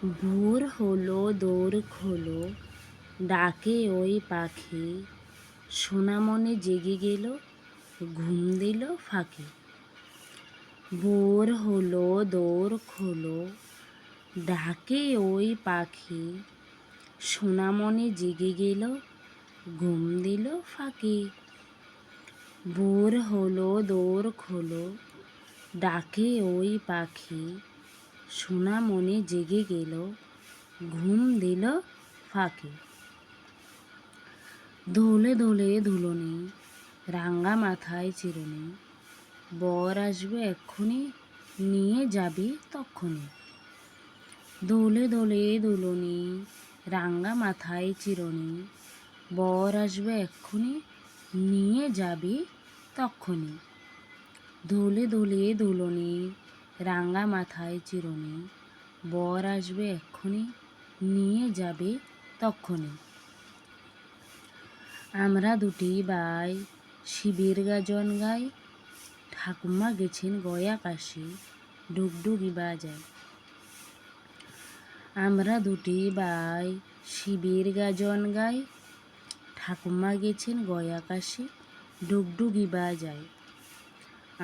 ভোর হলো দোর খোলো, ডাকে ওই পাখি, সোনামনে জেগে গেল, ঘুম দিল ফাঁকি। ভোর হলো দোর খোলো, ডাকে ওই পাখি, সোনামনে জেগে গেল, ঘুম দিল ফাঁকি। ভোর হলো দোর খোলো, ডাকে ওই পাখি, সোনামনে জেগে গেল, ঘুম দিল ফাঁকি। দোলে দোলে দুলনি, রাঙা মাথায় চিরুনি, বর আসবে এক্ষুনি, নিয়ে যাবি তক্ষুনি। দোলে দোলে দুলনি, রাঙা মাথায় চিরুনি, বর আসবে এক্ষুনি, নিয়ে যাবি তক্ষুনি। দোলে দোলে দুলনি, রাঙা মাথায় চিরুনি, বর আসবে এক্ষুনি, নিয়ে যাবে তক্ষুনি। আমরা দুটি ভাই শিবের গাজন গাই, ঠাকুমা গেছেন গয়া কাশি, ডুগডুগি বাজায়। আমরা দুটি ভাই শিবের গাজন গাই, ঠাকুমা গেছেন গয়া কাশি, ডুগডুগি বাজায়।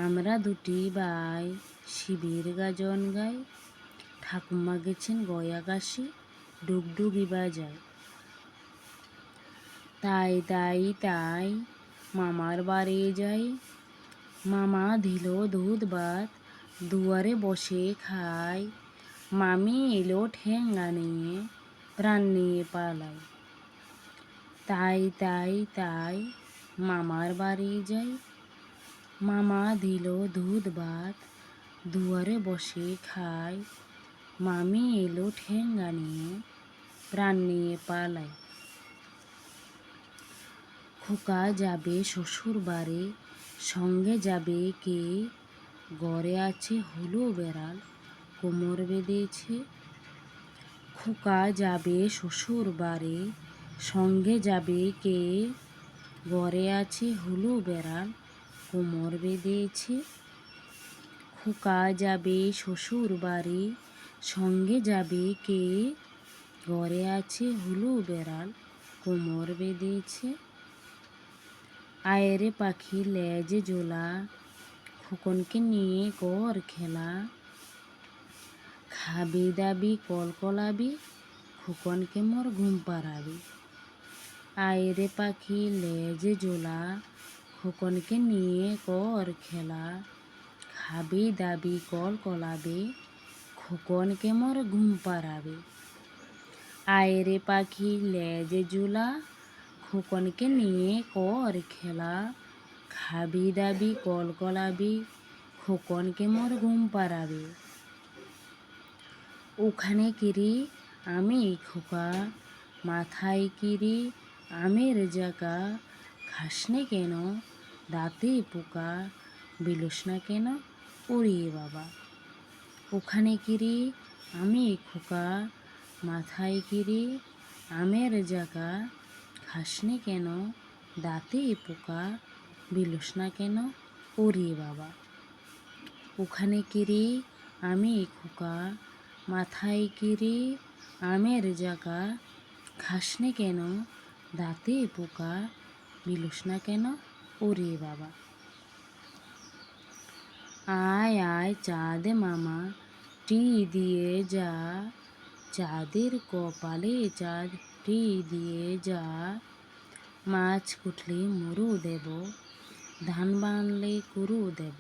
আমরা দুটি ভাই শিবের গাজন গাই, ঠাকুমা গেছেন গয়া কাশি, ডুগডুগি বাজায়। তাই তাই তাই মামার বাড়ি যাই, মামা দিল দুধ ভাত, দুয়ারে বসে খাই, মামি এলো ঠেঙ্গা নিয়ে, প্রাণ নিয়ে পালায়। তাই তাই তাই মামার বাড়ি যাই, মামা দিল দুধ ভাত, দুয়ারে বসে খাই, মামি এলো ঠেঙ্গা নিয়ে, প্রাণ নিয়ে পালায়। খোকা যাবে শ্বশুর বাড়ি, সঙ্গে যাবে কে, ঘরে আছে হলু বেড়াল, কোমর বেঁধেছে। খোকা যাবে শ্বশুর বাড়ি, সঙ্গে যাবে কে, ঘরে আছে হলু বেড়াল, কোমর বেঁধেছে। খোকা যাবে শ্বশুর বাড়ি, সঙ্গে যাবে কে, ঘরে আছে হলু বেড়াল, কোমর বেঁধেছে। আয় রে পাখি লেজ জোলা, খোকনকে নিয়ে কর খেলা, খাবি দাবি কলকলাবি, খোকনকে মোর ঘুম পাড়াবি। আয় রে পাখি লেজ জোলা, খোকনকে নিয়ে কর খেলা, খাবি দাবি কলকলাবি, খোকনকে মোর ঘুম পাড়াবি। আয় রে পাখি লেজ জোলা, খোকনকে নিয়ে কর খেলা, খাবি দাবি কলকলাবি, খোকনকে মোর ঘুম পাড়াবি। ওখানে কিরি আমি খোকা, মাথায় কিরি আমের জাকা, খাসনে কেন দাঁতে পোকা, বিলোস না কেন ওরে বাবা। ওখানে কিরি আমি খোকা, মাথায় কিরি আমের জাকা, খাসনে কেন দাঁতে পোকা, বিলোস না কেন ওরে বাবা। ওখানে কিরি আমি খোকা, মাথায় কিরি আমের জাকা, খাসনে কেন দাঁতে পোকা, বিলোস না কেন ওরে বাবা। আয় আয় চাঁদ মামা টি দিয়ে যা, চাঁদের কপালে চাঁদ টি দিয়ে যা, মাছ কুটলে মুরু দেব, ধান বানলে কুরু দেব,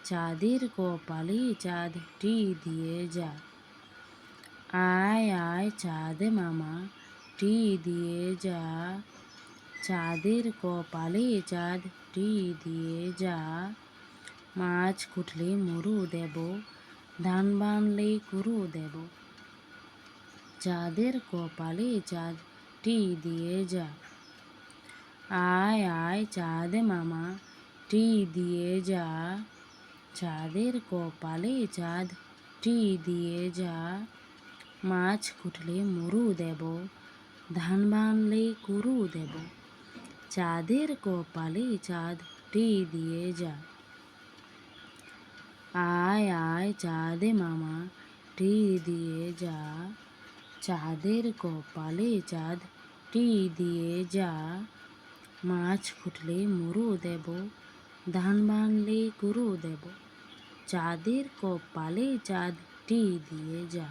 চাঁদের কপালে চাঁদ টি দিয়ে যা। আয় আয় চাঁদ মামা টি দিয়ে যা, চাঁদের কপালে চাঁদ টি দিয়ে যা, মাছ কুটলে মুরু দেব, ধান বানলে কুরু দেব, চাঁদের কপালে চাঁদ টি দিয়ে যা। আয় আয় চাঁদ মামা টি দিয়ে যা, চাঁদের কপালে চাঁদ টি দিয়ে যা, মাছ কুটলে মুরু দেব, ধান বানলে কুরু দেব, চাঁদের কপালে চাঁদ টি দিয়ে যা। আয় আয় চাঁদ মামা টি দিয়ে যা, চাঁদের কপালে চাঁদ টি দিয়ে যা, মাছ ফুটলে মুড়ো দেব, ধান ভাঙলে গুঁড়ো দেব, চাঁদের কপালে চাঁদ টি দিয়ে যা।